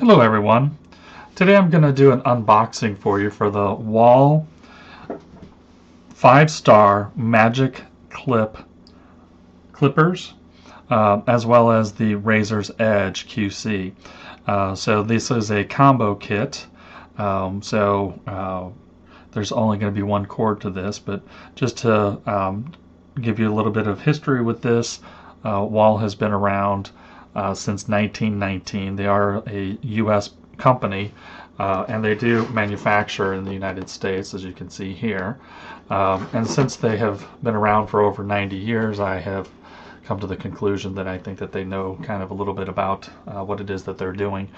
Hello everyone. Today I'm going to do an unboxing for you for the Wahl 5-star Magic Clippers, as well as the Razor's Edge QC. So this is a combo kit. There's only going to be one cord to this, but just to give you a little bit of history with this, Wahl has been around since 1919. They are a U.S. company, and they do manufacture in the United States, as you can see here. And since they have been around for over 90 years, I have come to the conclusion that I think that they know kind of a little bit about what it is that they're doing.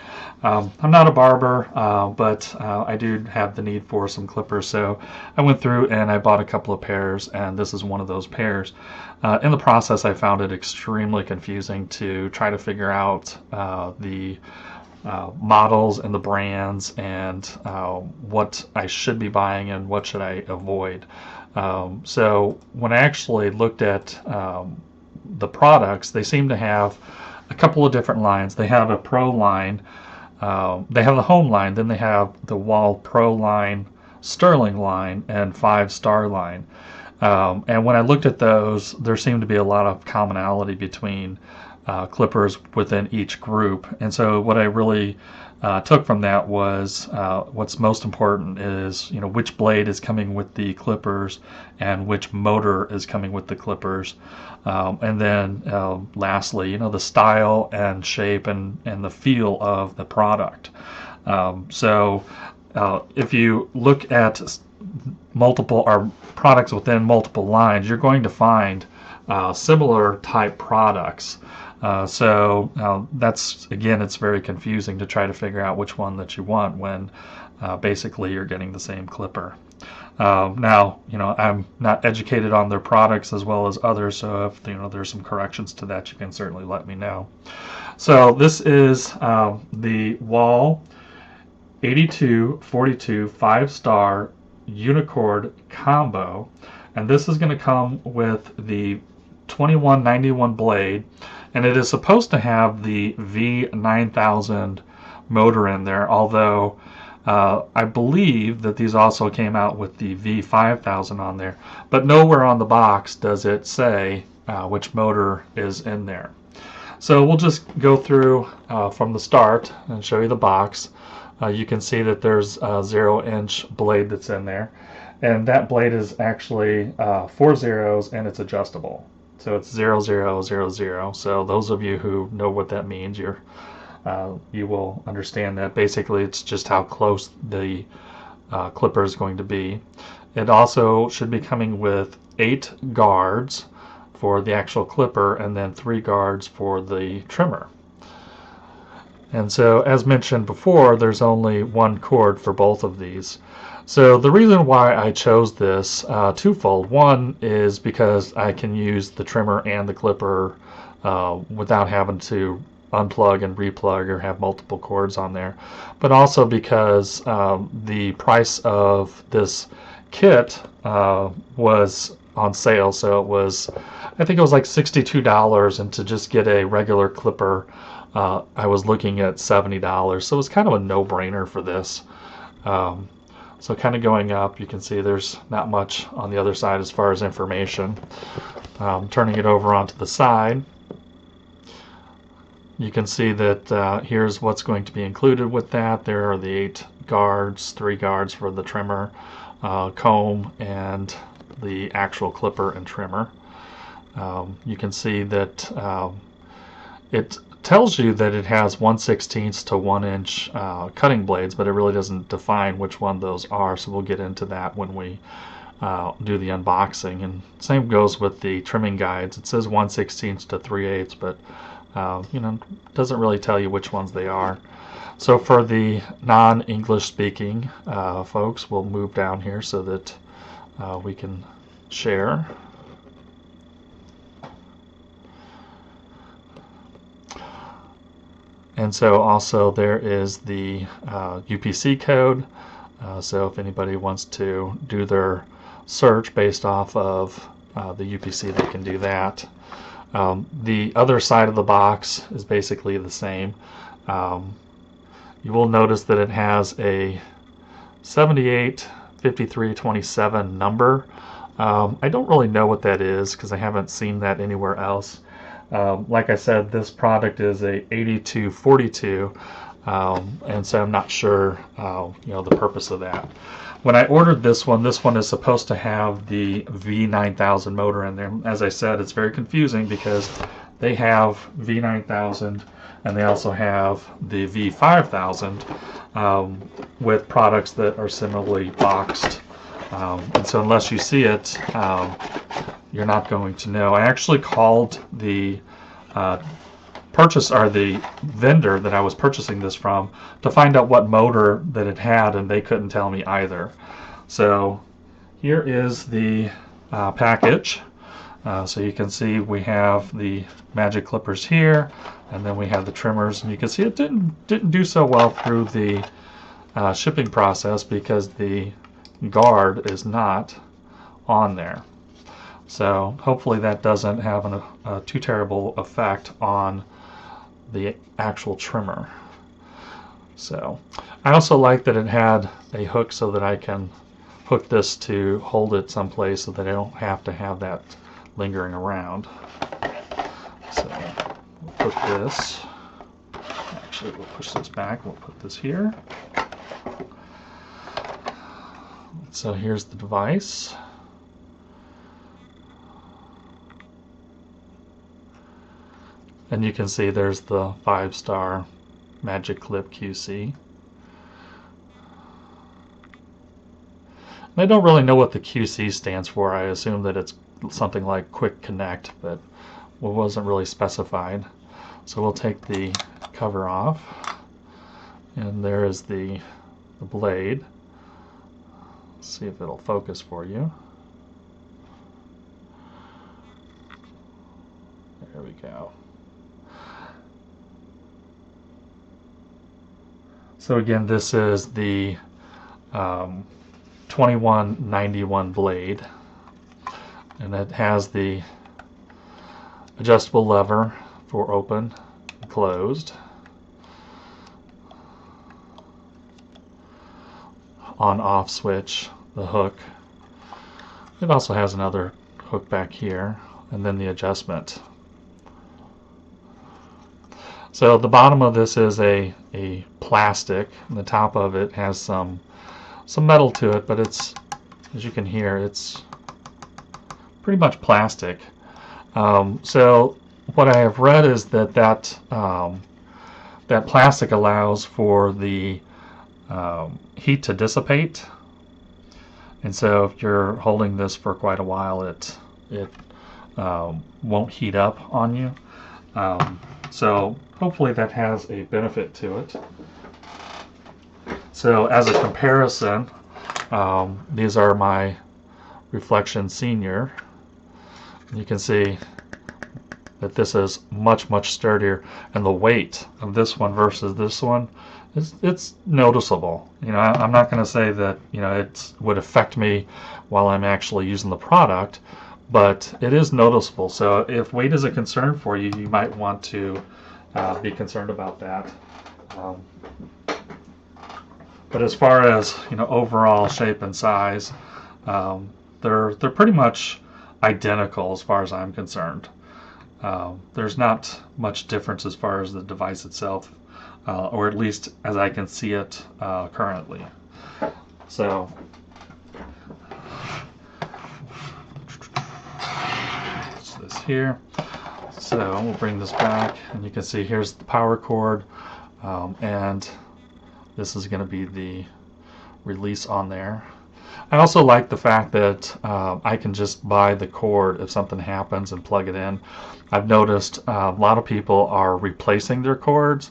I'm not a barber, but I do have the need for some clippers, so I went through and I bought a couple of pairs, and this is one of those pairs. In the process, I found it extremely confusing to try to figure out the models and the brands and what I should be buying and what should I avoid. So when I actually looked at the products, they seem to have a couple of different lines. They have a Pro line, they have the Home line, then they have the Wahl Pro line, Sterling line, and 5-star line. And when I looked at those, there seemed to be a lot of commonality between clippers within each group. And so what I really took from that was what's most important is, which blade is coming with the clippers and which motor is coming with the clippers. And then lastly, the style and shape and the feel of the product. If you look at multiple or products within multiple lines, you're going to find similar type products. That's, again, it's very confusing to try to figure out which one that you want when basically you're getting the same clipper. Now, I'm not educated on their products as well as others, so if there's some corrections to that, you can certainly let me know. So this is the Wahl 8242 5-star Unicord Combo, and this is going to come with the 2191 blade, and it is supposed to have the V9000 motor in there, although I believe that these also came out with the V5000 on there, but nowhere on the box does it say which motor is in there. So we'll just go through from the start and show you the box. You can see that there's a 0-inch blade that's in there, and that blade is actually 4 zeros and it's adjustable. So it's 0000. So those of you who know what that means, you will understand that basically it's just how close the clipper is going to be. It also should be coming with 8 guards for the actual clipper and then 3 guards for the trimmer. And so, as mentioned before, there's only one cord for both of these. So the reason why I chose this twofold. One is because I can use the trimmer and the clipper without having to unplug and replug or have multiple cords on there, but also because the price of this kit was on sale. So it was, I think it was like $62, and to just get a regular clipper I was looking at $70, so it was kind of a no-brainer for this. So kind of going up, you can see there's not much on the other side as far as information. Turning it over onto the side, you can see that here's what's going to be included with that. There are the 8 guards, 3 guards for the trimmer, comb, and the actual clipper and trimmer. You can see that it tells you that it has 1/16 to 1-inch cutting blades, but it really doesn't define which one those are, so we'll get into that when we do the unboxing. And same goes with the trimming guides. It says 1/16 to 3/8, but doesn't really tell you which ones they are. So for the non-English speaking folks, we'll move down here so that we can share. And so also there is the UPC code. So if anybody wants to do their search based off of the UPC, they can do that. The other side of the box is basically the same. you will notice that it has a 785327 number. I don't really know what that is because I haven't seen that anywhere else. Like I said, this product is a 8242, and so I'm not sure, the purpose of that. When I ordered this one is supposed to have the V9000 motor in there. As I said, it's very confusing because they have V9000 and they also have the V5000 with products that are similarly boxed. And so unless you see it, you're not going to know. I actually called the the vendor that I was purchasing this from to find out what motor that it had, and they couldn't tell me either. So here is the package. So you can see we have the magic clippers here, and then we have the trimmers, and you can see it didn't do so well through the shipping process because the guard is not on there. So hopefully that doesn't have a too terrible effect on the actual trimmer. So I also like that it had a hook so that I can hook this to hold it someplace so that I don't have to have that lingering around. So we'll put this, actually we'll push this back, we'll put this here. So here's the device. And you can see there's the 5-star Magic Clip QC. And I don't really know what the QC stands for. I assume that it's something like Quick Connect, but it wasn't really specified. So we'll take the cover off, and there is the blade. Let's see if it'll focus for you. There we go. So again, this is the 2191 blade, and it has the adjustable lever for open and closed, on-off switch, the hook. It also has another hook back here, and then the adjustment. So the bottom of this is a plastic, and the top of it has some metal to it, but it's, as you can hear, it's pretty much plastic. So what I have read is that that plastic allows for the heat to dissipate, and so if you're holding this for quite a while, it won't heat up on you. So hopefully that has a benefit to it. So as a comparison, these are my Reflection Senior. You can see that this is much sturdier, and the weight of this one versus this one, it's noticeable. I'm not going to say that it would affect me while I'm actually using the product, but it is noticeable. So if weight is a concern for you, you might want to be concerned about that. But as far as overall shape and size, they're pretty much identical as far as I'm concerned. There's not much difference as far as the device itself, or at least as I can see it currently. So this here. So we'll bring this back, and you can see here's the power cord, and this is going to be the release on there. I also like the fact that I can just buy the cord if something happens and plug it in. I've noticed a lot of people are replacing their cords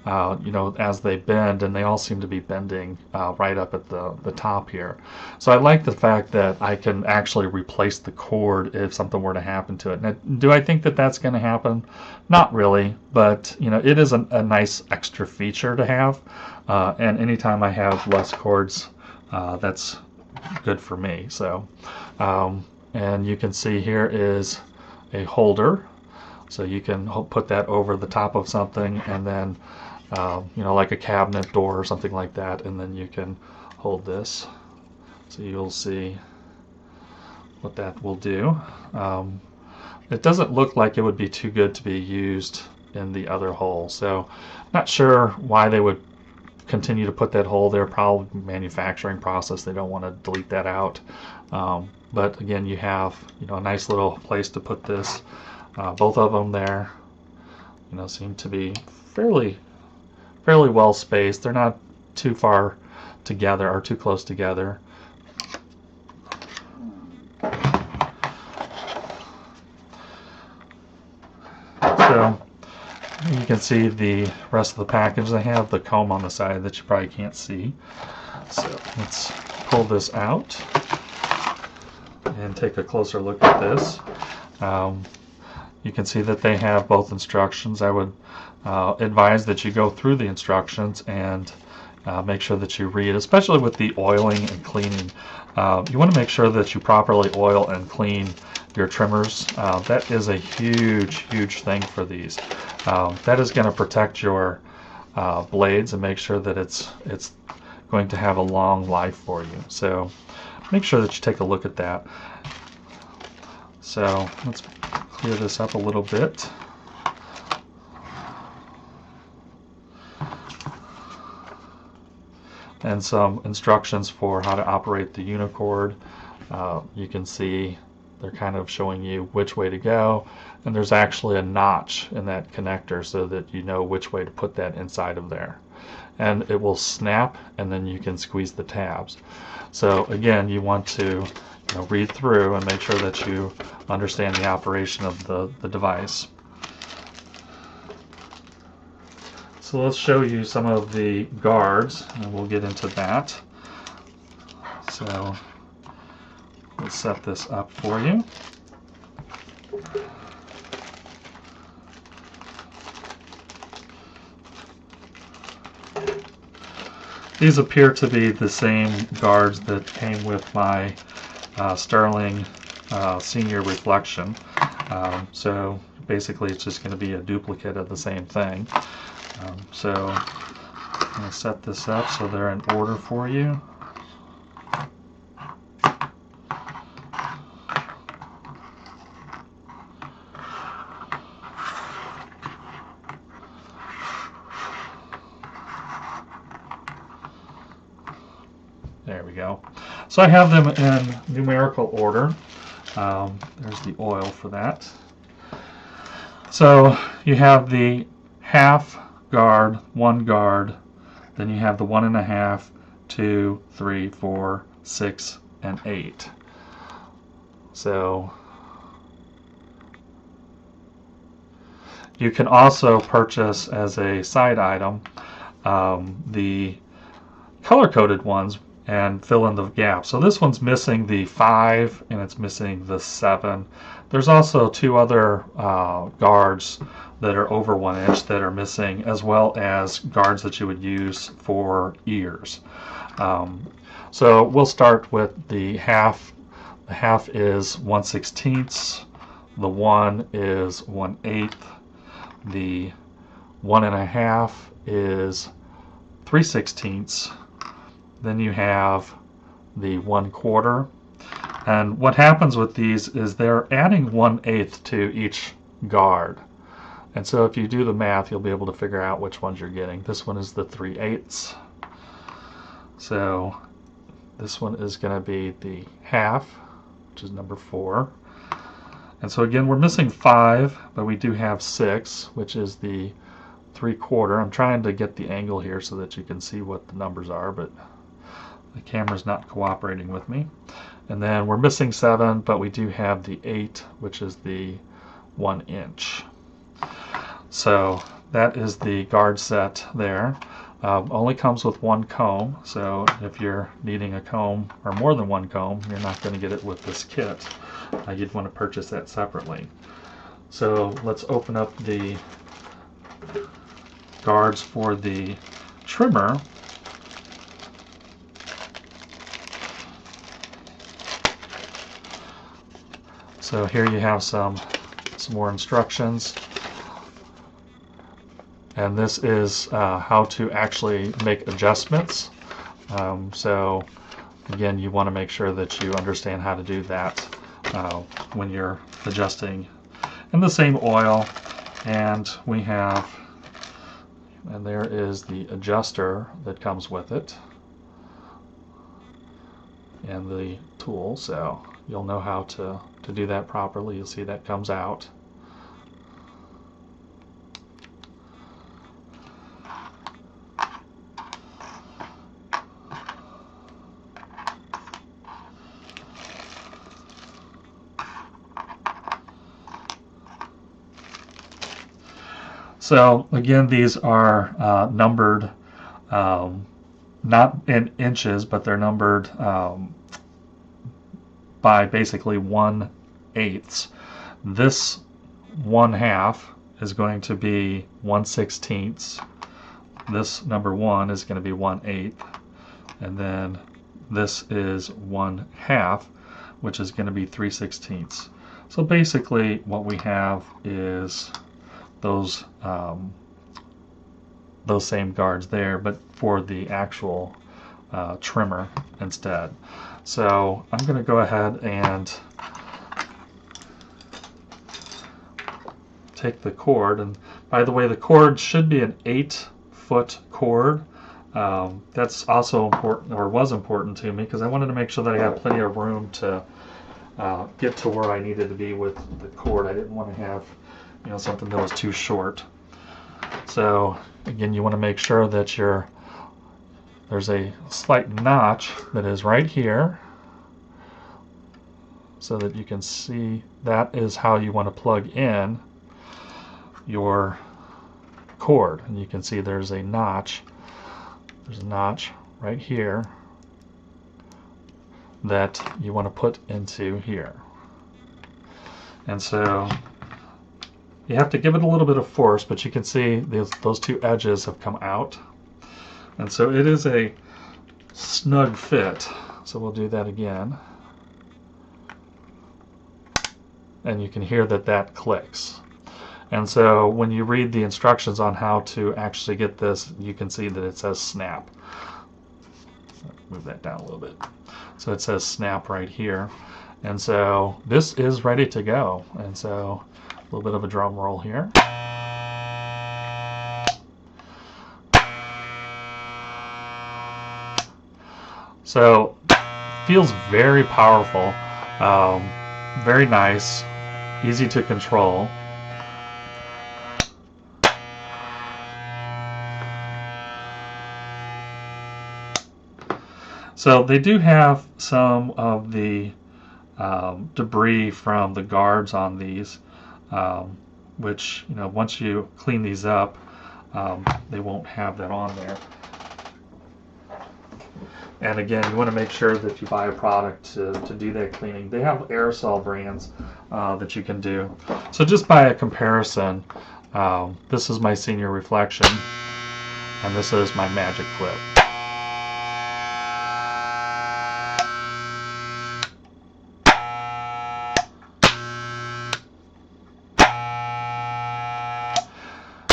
as they bend, and they all seem to be bending right up at the top here. So I like the fact that I can actually replace the cord if something were to happen to it. Now, do I think that that's going to happen? Not really, but it is a nice extra feature to have, and anytime I have less cords, that's good for me. So and you can see here is a holder, so you can put that over the top of something, and then like a cabinet door or something like that, and then you can hold this. So you'll see what that will do. It doesn't look like it would be too good to be used in the other hole, so not sure why they would continue to put that hole there. Probably manufacturing process, they don't want to delete that out. But again, you have a nice little place to put this. Both of them there seem to be fairly well spaced. They're not too far together or too close together. So you can see the rest of the package. They have the comb on the side that you probably can't see. So let's pull this out and take a closer look at this. You can see that they have both instructions. I would advise that you go through the instructions and make sure that you read, especially with the oiling and cleaning. You want to make sure that you properly oil and clean your trimmers. That is a huge thing for these. That is going to protect your blades and make sure that it's going to have a long life for you. So make sure that you take a look at that. So let's clear this up a little bit. And some instructions for how to operate the Unicord. You can see they're kind of showing you which way to go, and there's actually a notch in that connector so that you know which way to put that inside of there. And it will snap, and then you can squeeze the tabs. So again, you want to read through and make sure that you understand the operation of the device. So let's show you some of the guards, and we'll get into that. So let's set this up for you. These appear to be the same guards that came with my Sterling Senior Reflection. So basically it's just going to be a duplicate of the same thing. So I'm going to set this up so they're in order for you. There we go. So I have them in numerical order. There's the oil for that. So you have the half guard, 1 guard, then you have the 1.5, 2, 3, 4, 6, and 8. So you can also purchase as a side item the color-coded ones and fill in the gap. So this one's missing the 5 and it's missing the 7. There's also 2 other guards that are over 1 inch that are missing, as well as guards that you would use for ears. So we'll start with the half. The half is 1/16. The 1 is 1/8. The 1.5 is 3/16. Then you have the 1/4. And what happens with these is they're adding 1/8 to each guard. And so if you do the math, you'll be able to figure out which ones you're getting. This one is the 3/8. So this one is going to be the half, which is number 4. And so again, we're missing 5, but we do have 6, which is the 3/4. I'm trying to get the angle here so that you can see what the numbers are, but the camera's not cooperating with me. And then we're missing 7, but we do have the 8, which is the 1 inch. So that is the guard set there. Only comes with 1 comb, so if you're needing a comb or more than 1 comb, you're not going to get it with this kit. You'd want to purchase that separately. So let's open up the guards for the trimmer. So here you have some more instructions. and this is how to actually make adjustments. So again, you want to make sure that you understand how to do that when you're adjusting in the same oil. And we have, and there is the adjuster that comes with it and the tool, so you'll know how to do that properly. You'll see that comes out. So again, these are numbered, not in inches, but they're numbered by basically 1/8. This 1/2 is going to be 1/16. This number 1 is going to be 1/8, and then this is 1/2, which is going to be 3/16. So basically, what we have is those same guards there, but for the actual trimmer instead. So I'm going to go ahead and take the cord, and by the way, the cord should be an 8-foot cord. That's also important, or was important to me, because I wanted to make sure that I had plenty of room to get to where I needed to be with the cord. I didn't want to have, you know, something that was too short. So again, you want to make sure that there's a slight notch that is right here, so that you can see that is how you want to plug in your cord. And you can see there's a notch. There's a notch right here that you want to put into here. And so you have to give it a little bit of force, but you can see those two edges have come out. And so it is a snug fit. So we'll do that again. And you can hear that clicks. And so when you read the instructions on how to actually get this, you can see that it says snap. Move that down a little bit. So it says snap right here. And so this is ready to go. And so a little bit of a drum roll here. So feels very powerful, very nice, easy to control. So they do have some of the debris from the guards on these, which, you know, once you clean these up, they won't have that on there. And again, you want to make sure that you buy a product to do that cleaning. They have aerosol brands that you can do. So just by a comparison, this is my senior reflection, and this is my magic clip.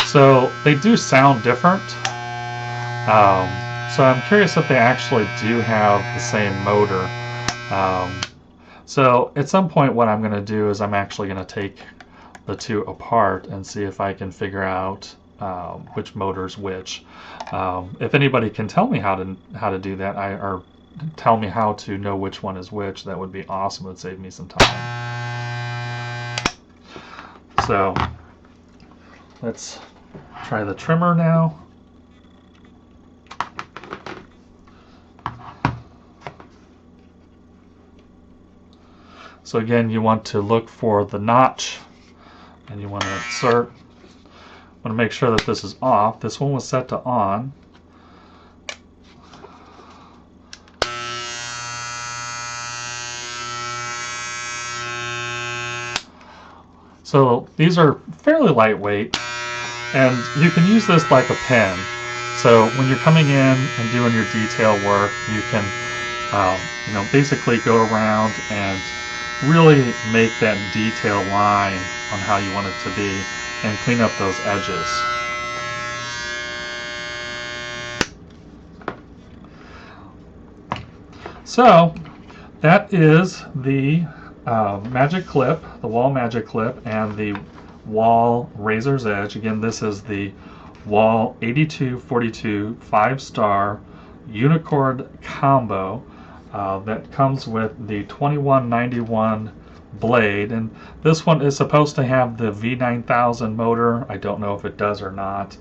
So they do sound different. So I'm curious if they actually do have the same motor. So at some point what I'm going to do is I'm actually going to take the two apart and see if I can figure out which motor's which. If anybody can tell me how to do that, or tell me how to know which one is which, that would be awesome. It would save me some time. So let's try the trimmer now. So again, you want to look for the notch, and you want to insert. Want to make sure that this is off. This one was set to on. So these are fairly lightweight, and you can use this like a pen. So when you're coming in and doing your detail work, you can you know, basically go around and really make that detail line on how you want it to be and clean up those edges. So that is the magic clip, the Wahl magic clip, and the Wahl Razor's Edge. Again, this is the Wahl 8242 5-star Unicord Combo that comes with the 2191 blade, and this one is supposed to have the V9000 motor. I don't know if it does or not.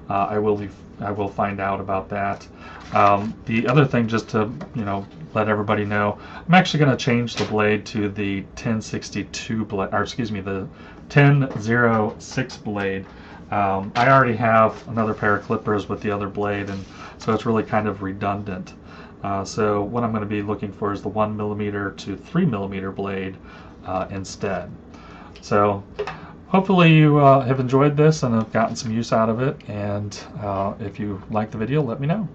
I will find out about that. The other thing, just to let everybody know, I'm actually going to change the blade to the 1062 blade, or excuse me, the 1006 blade. I already have another pair of clippers with the other blade, and so it's really kind of redundant. So what I'm going to be looking for is the 1mm to 3mm blade instead. So hopefully you have enjoyed this and have gotten some use out of it, and if you like the video, let me know.